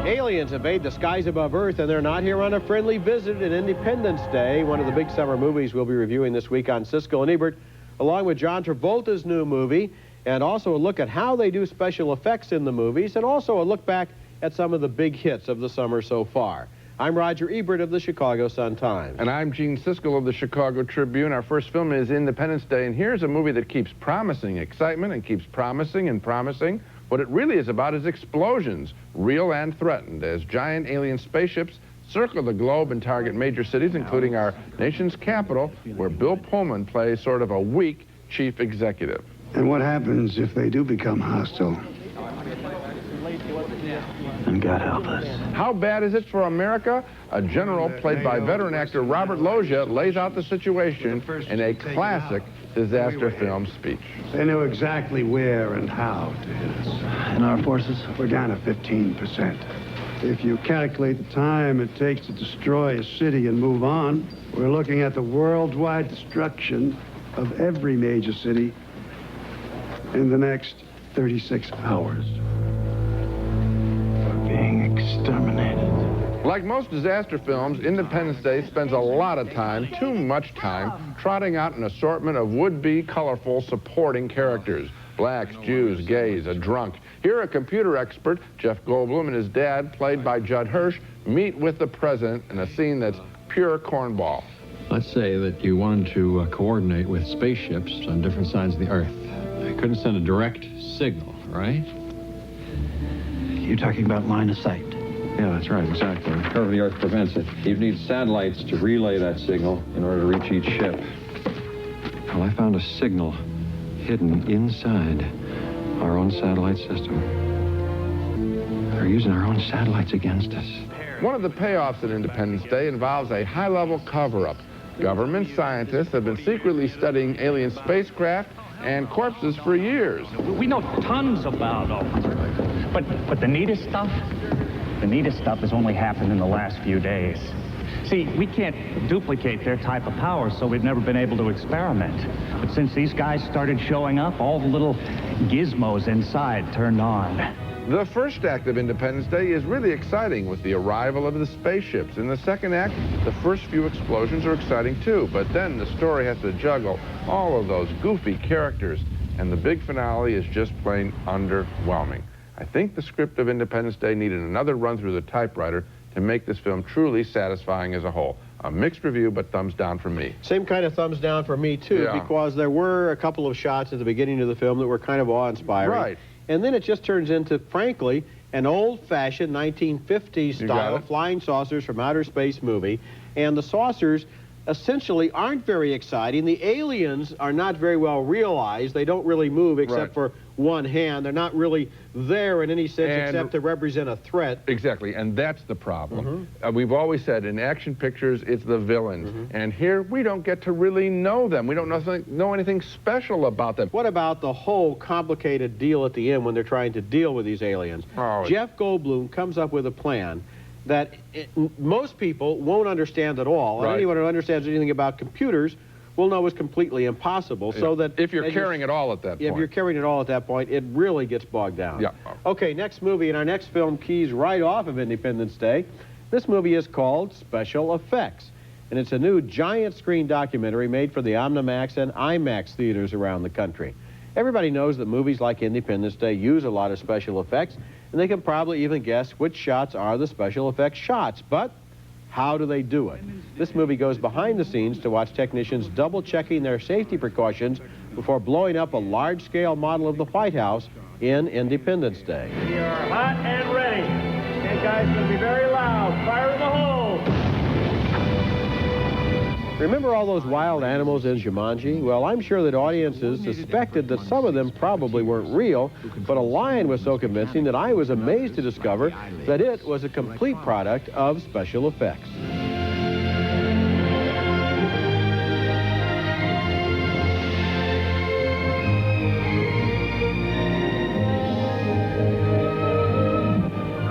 Aliens invade the skies above Earth, and they're not here on a friendly visit at Independence Day, one of the big summer movies we'll be reviewing this week on Siskel and Ebert, along with John Travolta's new movie, and also a look at how they do special effects in the movies, and also a look back at some of the big hits of the summer so far. I'm Roger Ebert of the Chicago Sun-Times. And I'm Gene Siskel of the Chicago Tribune. Our first film is Independence Day, and here's a movie that keeps promising excitement and keeps promising and promising. What it really is about is explosions, real and threatened, as giant alien spaceships circle the globe and target major cities, including our nation's capital, where Bill Pullman plays sort of a weak chief executive. And what happens if they do become hostile? And God help us. How bad is it for America? A general played by veteran actor Robert Loggia lays out the situation in a classic disaster film speech. They know exactly where and how to hit us. And our forces? We're down to 15%. If you calculate the time it takes to destroy a city and move on, we're looking at the worldwide destruction of every major city in the next 36 hours. We're being exterminated. Like most disaster films, Independence Day spends a lot of time, too much time, trotting out an assortment of would-be colorful supporting characters. Blacks, Jews, gays, a drunk. Here, a computer expert, Jeff Goldblum, and his dad, played by Judd Hirsch, meet with the president in a scene that's pure cornball. Let's say that you wanted to coordinate with spaceships on different sides of the Earth. I couldn't send a direct signal, right? You're talking about line of sight. Yeah, that's right, exactly. The curve of the Earth prevents it. You'd need satellites to relay that signal in order to reach each ship. Well, I found a signal hidden inside our own satellite system. They're using our own satellites against us. One of the payoffs in Independence Day involves a high-level cover-up. Government scientists have been secretly studying alien spacecraft and corpses for years. We know tons about them. But the neatest stuff has only happened in the last few days. See, we can't duplicate their type of power, so we've never been able to experiment. But since these guys started showing up, all the little gizmos inside turned on. The first act of Independence Day is really exciting with the arrival of the spaceships. In the second act, the first few explosions are exciting too, but then the story has to juggle all of those goofy characters, and the big finale is just plain underwhelming. I think the script of Independence Day needed another run through the typewriter to make this film truly satisfying as a whole. A mixed review, but thumbs down for me. Same kind of thumbs down for me, too, because there were a couple of shots at the beginning of the film that were kind of awe-inspiring. Right. And then it just turns into, frankly, an old-fashioned 1950s style flying saucers from outer space movie. And the saucers essentially aren't very exciting. The aliens are not very well realized. They don't really move except for one hand. They're not really there in any sense except to represent a threat. Exactly, and that's the problem. We've always said in action pictures, it's the villains. And here, we don't get to really know them. We don't know anything special about them. What about the whole complicated deal at the end when they're trying to deal with these aliens? Jeff Goldblum comes up with a plan that most people won't understand at all. And anyone who understands anything about computers will know is completely impossible. So that if you're carrying it all at that point. If you're carrying it all at that point, it really gets bogged down. Okay, next movie, and our next film keys right off of Independence Day. This movie is called Special Effects, and it's a new giant screen documentary made for the Omnimax and IMAX theaters around the country. Everybody knows that movies like Independence Day use a lot of special effects, and they can probably even guess which shots are the special effects shots. But how do they do it? This movie goes behind the scenes to watch technicians double-checking their safety precautions before blowing up a large-scale model of the White House in Independence Day. We are hot and ready. Okay, guys, it's going to be very loud. Fire in the hole. Remember all those wild animals in Jumanji? Well, I'm sure that audiences suspected that some of them probably weren't real, but a lion was so convincing that I was amazed to discover that it was a complete product of special effects.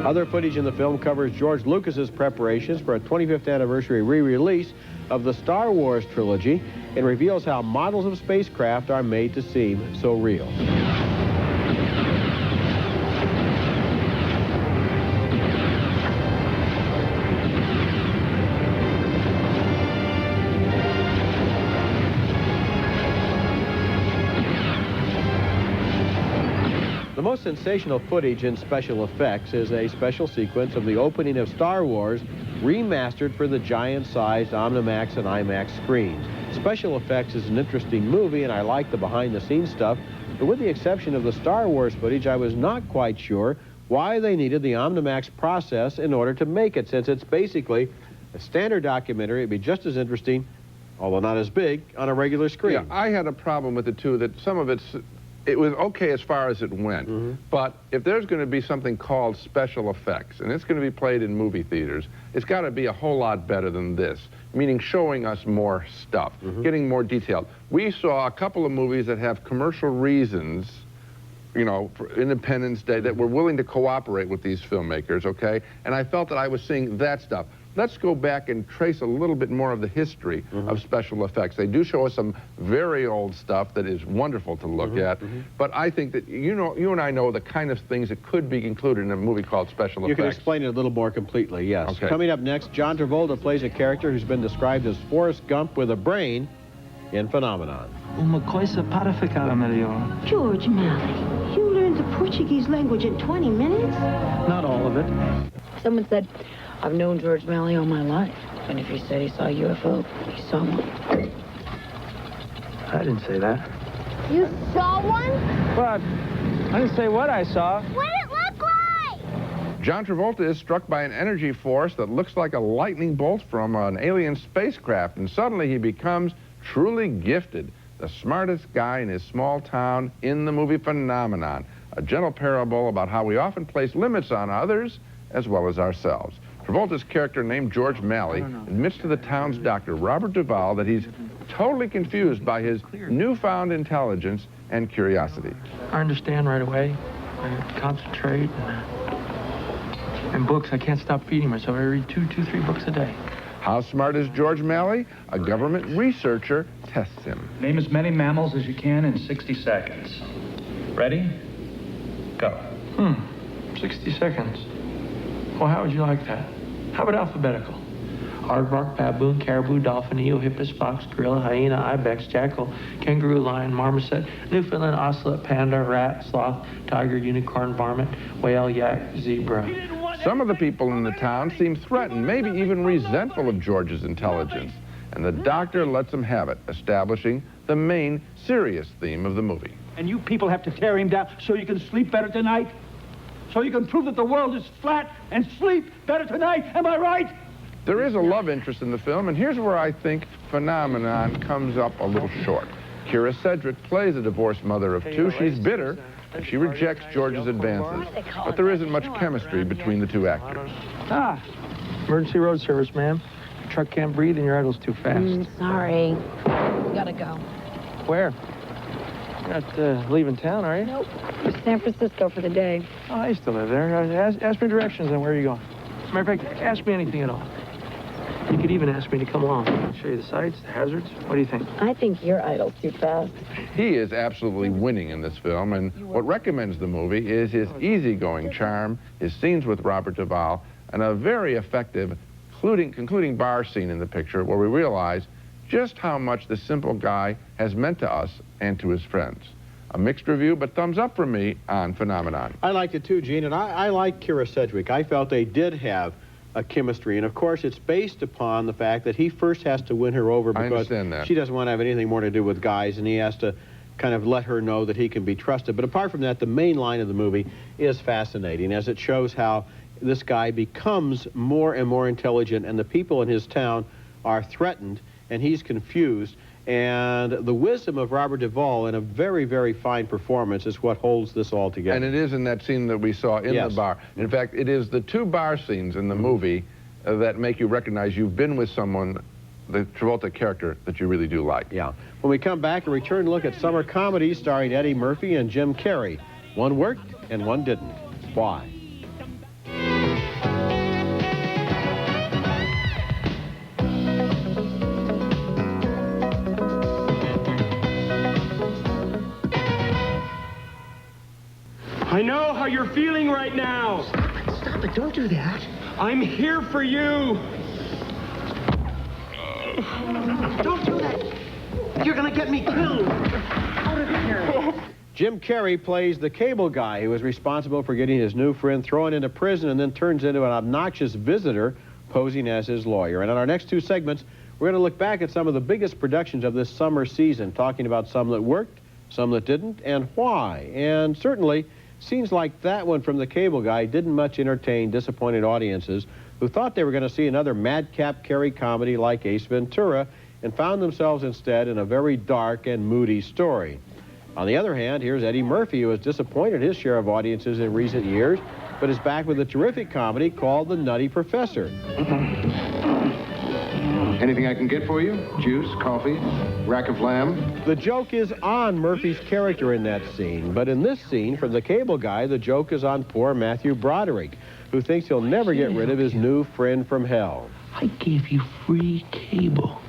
Other footage in the film covers George Lucas's preparations for a 25th anniversary re-release of the Star Wars trilogy and reveals how models of spacecraft are made to seem so real. The most sensational footage in special effects is a special sequence of the opening of Star Wars remastered for the giant-sized Omnimax and IMAX screens. Special effects is an interesting movie, and I like the behind-the-scenes stuff, but with the exception of the Star Wars footage, I was not quite sure why they needed the Omnimax process in order to make it, since it's basically a standard documentary. It'd be just as interesting, although not as big, on a regular screen. Yeah, I had a problem with it, too, that some of it was okay as far as it went, but if there's going to be something called special effects, and it's going to be played in movie theaters, it's got to be a whole lot better than this, meaning showing us more stuff, getting more detailed. We saw a couple of movies that have commercial reasons, you know, for Independence Day, that were willing to cooperate with these filmmakers, okay? And I felt that I was seeing that stuff. Let's go back and trace a little bit more of the history of special effects. They do show us some very old stuff that is wonderful to look at, but I think that, you and I know the kind of things that could be included in a movie called special effects. You can explain it a little more completely, yes. Okay. Coming up next, John Travolta plays a character who's been described as Forrest Gump with a brain in Phenomenon. Uma coisa para ficar melhor. George Malley, you learned the Portuguese language in 20 minutes? Not all of it. Someone said, I've known George Malley all my life. And if he said he saw a UFO, he saw one. I didn't say that. You saw one? What? I didn't say what I saw. What did it look like? John Travolta is struck by an energy force that looks like a lightning bolt from an alien spacecraft, and suddenly he becomes truly gifted, the smartest guy in his small town in the movie Phenomenon, a gentle parable about how we often place limits on others as well as ourselves. Travolta's character, named George Malley, admits to the town's doctor, Robert Duvall, that he's totally confused by his newfound intelligence and curiosity. I understand right away. I concentrate. And books, I can't stop feeding myself. I read 3 books a day. How smart is George Malley? A government researcher tests him. Name as many mammals as you can in 60 seconds. Ready? Go. 60 seconds. Well, how would you like that? How about alphabetical? Aardvark, baboon, caribou, dolphin, eel, hippus, fox, gorilla, hyena, ibex, jackal, kangaroo, lion, marmoset, Newfoundland, ocelot, panda, rat, sloth, tiger, unicorn, varmint, whale, yak, zebra. Some of the people in the town seem threatened, maybe even resentful of George's intelligence. And the doctor lets him have it, establishing the main serious theme of the movie. And you people have to tear him down so you can sleep better tonight? So you can prove that the world is flat and sleep better tonight, am I right? There is a love interest in the film, and here's where I think Phenomenon comes up a little short. Kira Sedgwick plays a divorced mother of 2. She's bitter, and she rejects George's advances. But there isn't much chemistry between the 2 actors. Emergency road service, ma'am. Your truck can't breathe and your idle's too fast. Sorry. We gotta go. Where? You're not leaving town, are you? Nope. San Francisco for the day. Oh, I still live there. Ask me directions on where you're going. Matter of fact, ask me anything at all. You could even ask me to come along. I'll show you the sights, the hazards. What do you think? I think your idol's too fast. He is absolutely winning in this film, and what recommends the movie is his easygoing charm, his scenes with Robert Duvall, and a very effective concluding bar scene in the picture where we realize just how much this simple guy has meant to us and to his friends. A mixed review, but thumbs up from me on Phenomenon. I liked it too, Gene, and I like Kira Sedgwick. I felt they did have a chemistry, and of course it's based upon the fact that he first has to win her over because I understand that. she doesn't want to have anything more to do with guys, and he has to kind of let her know that he can be trusted. But apart from that, the main line of the movie is fascinating, as it shows how this guy becomes more and more intelligent, and the people in his town are threatened, and he's confused. And the wisdom of Robert Duvall in a very, very fine performance is what holds this all together. And it is in that scene that we saw in the bar. In fact, it is the two bar scenes in the movie that make you recognize you've been with someone, the Travolta character, that you really do like. Yeah. When we come back, a return look at summer comedies starring Eddie Murphy and Jim Carrey. One worked and one didn't. Why? I know how you're feeling right now. Stop it. Don't do that. I'm here for you. Don't do that. You're going to get me killed. Out of here. Jim Carrey plays the cable guy who is responsible for getting his new friend thrown into prison and then turns into an obnoxious visitor posing as his lawyer. And in our next two segments, we're going to look back at some of the biggest productions of this summer season, talking about some that worked, some that didn't, and why. And certainly, scenes like that one from the cable guy didn't much entertain disappointed audiences who thought they were going to see another madcap Carrey comedy like Ace Ventura and found themselves instead in a very dark and moody story. On the other hand, here's Eddie Murphy, who has disappointed his share of audiences in recent years, but is back with a terrific comedy called The Nutty Professor. Anything I can get for you? Juice, coffee, rack of lamb? The joke is on Murphy's character in that scene, but in this scene, from the cable guy, the joke is on poor Matthew Broderick, who thinks he'll never get rid of his new friend from hell. I gave you free cable.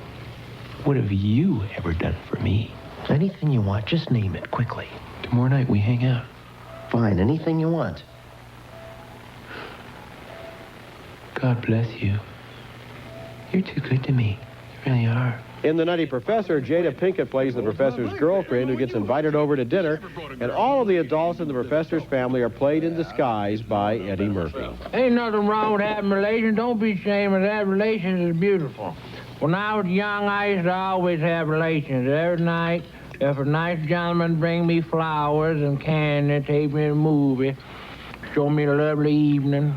What have you ever done for me? Anything you want, just name it quickly. Tomorrow night we hang out. Fine, anything you want. God bless you. You're too good to me. You really are. In The Nutty Professor, Jada Pinkett plays the professor's girlfriend who gets invited over to dinner, and all of the adults in the professor's family are played in disguise by Eddie Murphy. Ain't nothing wrong with having relations. Don't be ashamed of that. Relations is beautiful. When I was young, I used to always have relations. Every night, if a nice gentleman bring me flowers and candy, take me to a movie, show me a lovely evening,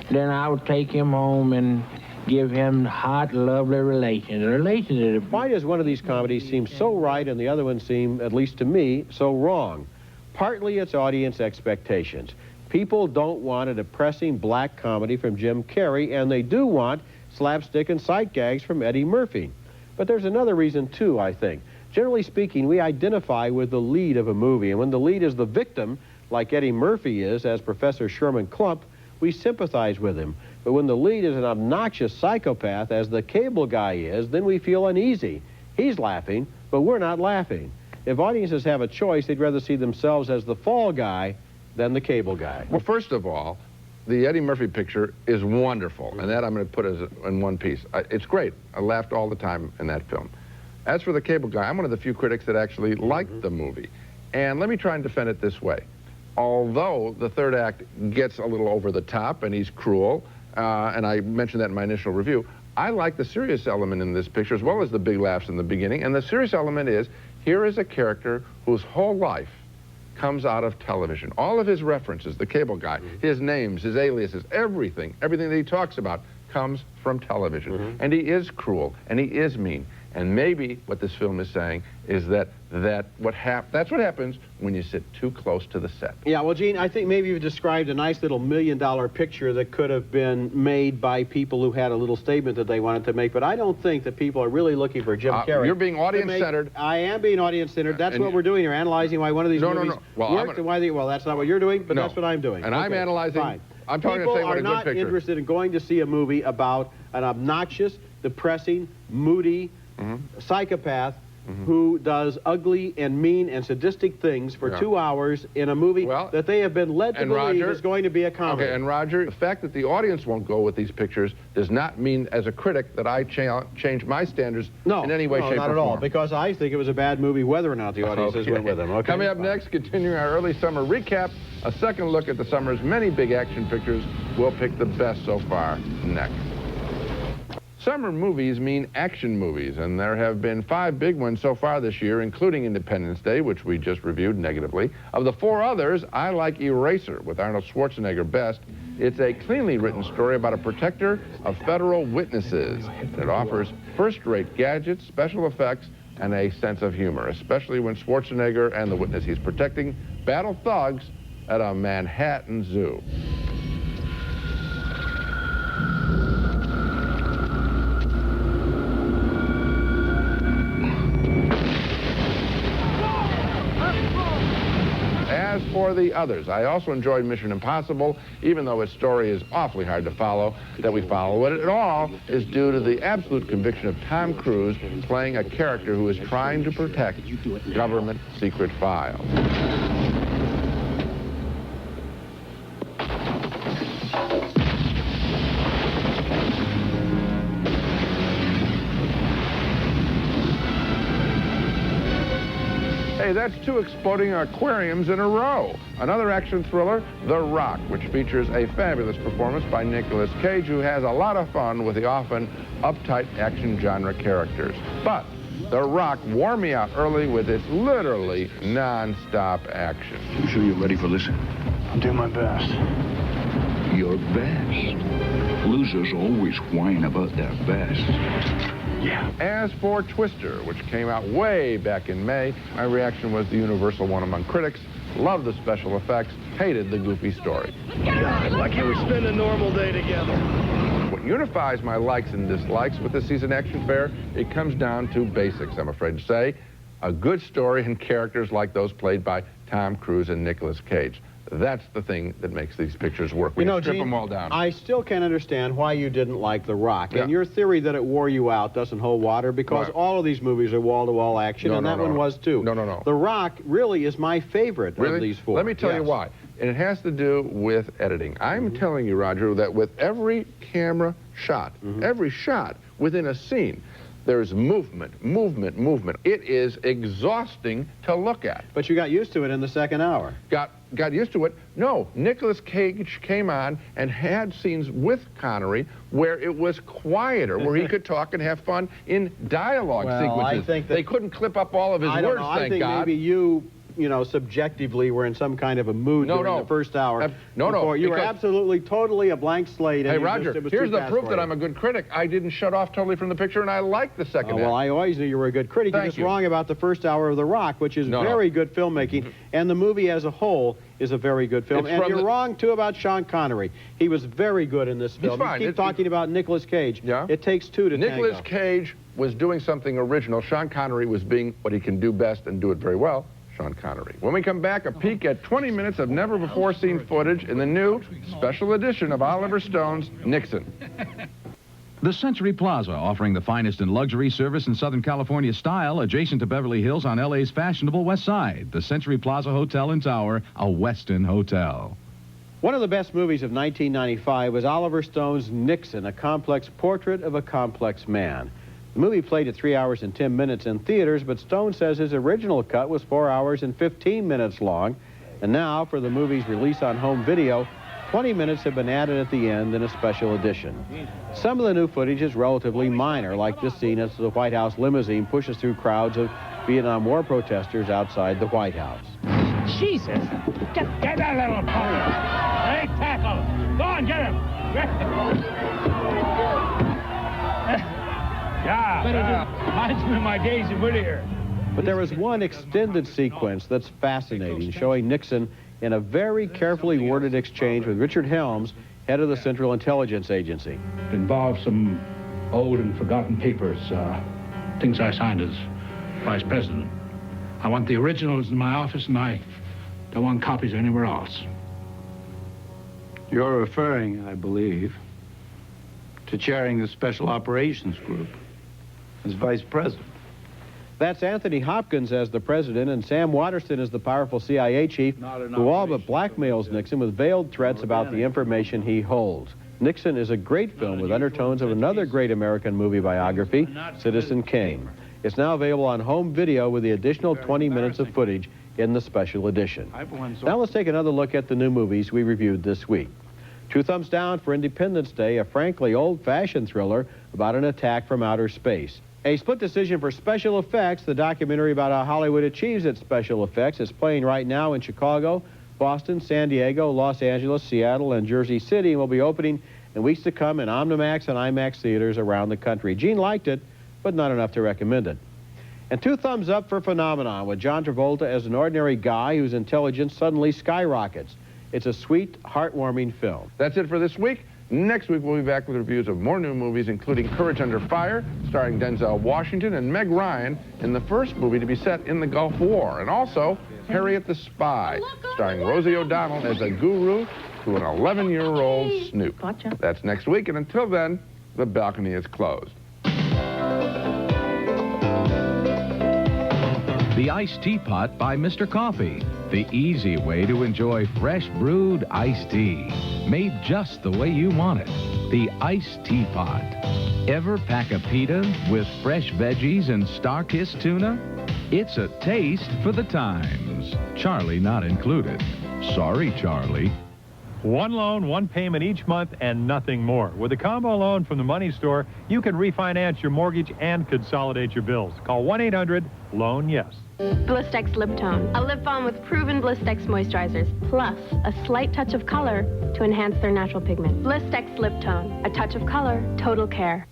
then I would take him home and give him hot, lovely relations. Relations are... Why does one of these comedies seem so right and the other one seem, at least to me, so wrong? Partly it's audience expectations. People don't want a depressing black comedy from Jim Carrey, and they do want slapstick and sight gags from Eddie Murphy. But there's another reason, too, I think. Generally speaking, we identify with the lead of a movie, and when the lead is the victim, like Eddie Murphy is as Professor Sherman Klump, we sympathize with him. But when the lead is an obnoxious psychopath, as the cable guy is, then we feel uneasy. He's laughing, but we're not laughing. If audiences have a choice, they'd rather see themselves as the fall guy than the cable guy. Well, first of all, the Eddie Murphy picture is wonderful, and that I'm going to put as in one piece. It's great. I laughed all the time in that film. As for the cable guy, I'm one of the few critics that actually liked the movie. And let me try and defend it this way. Although the third act gets a little over the top and he's cruel, and I mentioned that in my initial review, I like the serious element in this picture as well as the big laughs in the beginning. And the serious element is, here is a character whose whole life comes out of television. All of his references, the cable guy, his names, his aliases, everything that he talks about comes from television. And he is cruel, and he is mean. And maybe what this film is saying is that's what happens when you sit too close to the set. Yeah, well, Gene, I think maybe you've described a nice little $1 million picture that could have been made by people who had a little statement that they wanted to make, but I don't think that people are really looking for Jim Carrey. You're being audience-centered. I am being audience-centered. That's what we're doing here, analyzing why one of these movies worked and why they... Well, that's not what you're doing, but that's what I'm doing. And I'm analyzing... Fine. I'm talking to say what a good picture. People are not interested in going to see a movie about an obnoxious, depressing, moody, psychopath who does ugly and mean and sadistic things for 2 hours in a movie that they have been led to believe is going to be a comedy. Okay, and Roger, the fact that the audience won't go with these pictures does not mean, as a critic, that I change my standards in any way, shape, or form. No, not at all, because I think it was a bad movie whether or not the audiences went with them. Okay. Coming up next, continuing our early summer recap, a second look at the summer's many big action pictures. We'll pick the best so far next. Summer movies mean action movies, and there have been 5 big ones so far this year, including Independence Day, which we just reviewed negatively. Of the 4 others, I like Eraser, with Arnold Schwarzenegger best. It's a cleanly written story about a protector of federal witnesses. It offers first-rate gadgets, special effects, and a sense of humor, especially when Schwarzenegger and the witness he's protecting battle thugs at a Manhattan zoo. As for the others, I also enjoyed Mission Impossible, even though its story is awfully hard to follow. That we follow it at all is due to the absolute conviction of Tom Cruise playing a character who is trying to protect government secret files. Hey, that's 2 exploding aquariums in a row. Another action thriller, The Rock, which features a fabulous performance by Nicolas Cage, who has a lot of fun with the often uptight action genre characters. But The Rock wore me out early with its literally non-stop action. You sure you're ready for this? I'll do my best. Your best? Losers always whine about their best. Yeah. As for Twister, which came out way back in May, my reaction was the universal one among critics. Loved the special effects, hated the goofy story. God, why can't we spend a normal day together? What unifies my likes and dislikes with this season action fair, it comes down to basics, I'm afraid to say. A good story and characters like those played by Tom Cruise and Nicolas Cage. That's the thing that makes these pictures work. We strip Gene, them all down. I still can't understand why you didn't like The Rock. And your theory that it wore you out doesn't hold water, because all of these movies are wall-to-wall action, and that one was too. No. The Rock really is my favorite of these 4. Let me tell you why. And it has to do with editing. I'm telling you, Roger, that with every camera shot, every shot within a scene, there's movement. It is exhausting to look at. But you got used to it in the second hour. Got used to it? No. Nicolas Cage came on and had scenes with Connery where it was quieter, where he could talk and have fun in dialogue sequences. I think that they couldn't clip up all of his words, thank God. I think maybe you know, subjectively were in some kind of a mood during the first hour. You were absolutely, totally a blank slate. And hey, Roger, here's the proof that I'm a good critic. I didn't shut off totally from the picture, and I liked the second act. Well, I always knew you were a good critic. You're just wrong about the first hour of The Rock, which is very good filmmaking, and the movie as a whole is a very good film. And you're wrong, too, about Sean Connery. He was very good in this film. He's fine. You keep talking about Nicolas Cage. Yeah? It takes 2 to tango. Nicolas Cage was doing something original. Sean Connery was being what he can do best and do it very well. Sean Connery. When we come back, a peek at 20 minutes of never-before-seen footage in the new special edition of Oliver Stone's Nixon. The Century Plaza, offering the finest in luxury service in Southern California style, adjacent to Beverly Hills on LA's fashionable West Side. The Century Plaza Hotel and Tower, a Westin hotel. One of the best movies of 1995 was Oliver Stone's Nixon, a complex portrait of a complex man. The movie played at 3 hours and 10 minutes in theaters, but Stone says his original cut was 4 hours and 15 minutes long. And now, for the movie's release on home video, 20 minutes have been added at the end in a special edition. Some of the new footage is relatively minor, like this scene as the White House limousine pushes through crowds of Vietnam War protesters outside the White House. Jesus! Get that little punk! Hey, tackle! Go on, get him! Reminds me of my days in Whittier. But there was one extended sequence that's fascinating, showing Nixon in a very carefully worded exchange with Richard Helms, head of the Central Intelligence Agency. It involves some old and forgotten papers, things I signed as vice president. I want the originals in my office, and I don't want copies anywhere else. You're referring, I believe, to chairing the Special Operations Group as vice president. That's Anthony Hopkins as the president, and Sam Waterston as the powerful CIA chief, who all but blackmails Nixon with veiled threats about the information he holds. Nixon is a great film with undertones of another great American movie biography, Citizen Kane. It's now available on home video with the additional 20 minutes of footage in the special edition. Now let's take another look at the new movies we reviewed this week. 2 thumbs down for Independence Day, a frankly old-fashioned thriller about an attack from outer space. A split decision for special effects. The documentary about how Hollywood achieves its special effects is playing right now in Chicago, Boston, San Diego, Los Angeles, Seattle, and Jersey City, and will be opening in weeks to come in Omnimax and IMAX theaters around the country. Gene liked it, but not enough to recommend it. And 2 thumbs up for Phenomenon, with John Travolta as an ordinary guy whose intelligence suddenly skyrockets. It's a sweet, heartwarming film. That's it for this week. Next week, we'll be back with reviews of more new movies, including Courage Under Fire, starring Denzel Washington and Meg Ryan, in the first movie to be set in the Gulf War, and also Harriet the Spy, starring Rosie O'Donnell as a guru to an 11-year-old snoop. Gotcha. That's next week, and until then, the balcony is closed. The Iced Teapot by Mr. Coffee. The easy way to enjoy fresh brewed iced tea. Made just the way you want it. The Iced Teapot. Ever pack a pita with fresh veggies and star-kissed tuna? It's a taste for the times. Charlie not included. Sorry, Charlie. One loan, one payment each month, and nothing more. With a combo loan from the Money Store, you can refinance your mortgage and consolidate your bills. Call 1-800-LOAN-YES. Blistex Lip Tone, a lip balm with proven Blistex moisturizers, plus a slight touch of color to enhance their natural pigment. Blistex Lip Tone, a touch of color, total care.